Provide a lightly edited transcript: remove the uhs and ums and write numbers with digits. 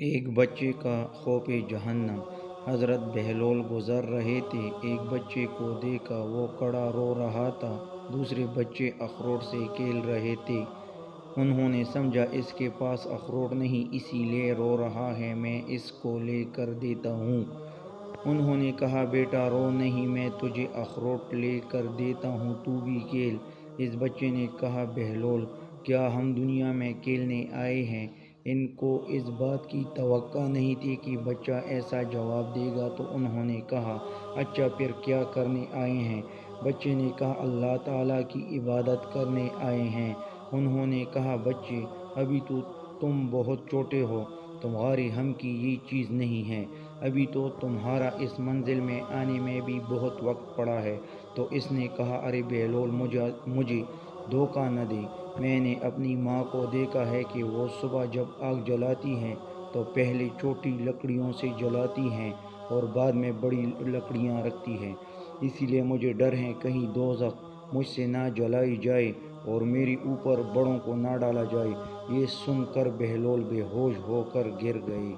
ایک بچے کا خوف جہنم۔ حضرت بہلول گزر رہے تھے، ایک بچے کو دیکھا، وہ کڑا رو رہا تھا، دوسرے بچے اخروٹ سے کھیل رہے تھے۔ انہوں نے سمجھا اس کے پاس اخروٹ نہیں، اسی لیے رو رہا ہے، میں اس کو لے کر دیتا ہوں۔ انہوں نے کہا بیٹا رو نہیں، میں تجھے اخروٹ لے کر دیتا ہوں، تو بھی کھیل۔ اس بچے نے کہا بہلول کیا ہم دنیا میں کھیلنے آئے ہیں؟ ان کو اس بات کی توقع نہیں تھی کہ بچہ ایسا جواب دے گا، تو انہوں نے کہا اچھا پھر کیا کرنے آئے ہیں؟ بچے نے کہا اللہ تعالیٰ کی عبادت کرنے آئے ہیں۔ انہوں نے کہا بچے ابھی تو تم بہت چھوٹے ہو، تمہاری ہم کی یہ چیز نہیں ہے، ابھی تو تمہارا اس منزل میں آنے میں بھی بہت وقت پڑا ہے۔ تو اس نے کہا ارے بہلول مجھے دھوکہ نہ دے، میں نے اپنی ماں کو دیکھا ہے کہ وہ صبح جب آگ جلاتی ہیں تو پہلے چھوٹی لکڑیوں سے جلاتی ہیں اور بعد میں بڑی لکڑیاں رکھتی ہیں، اسی لیے مجھے ڈر ہے کہیں دوزخ مجھ سے نہ جلائی جائے اور میرے اوپر بڑوں کو نہ ڈالا جائے۔ یہ سن کر بہلول بے ہوش ہو کر گر گئے۔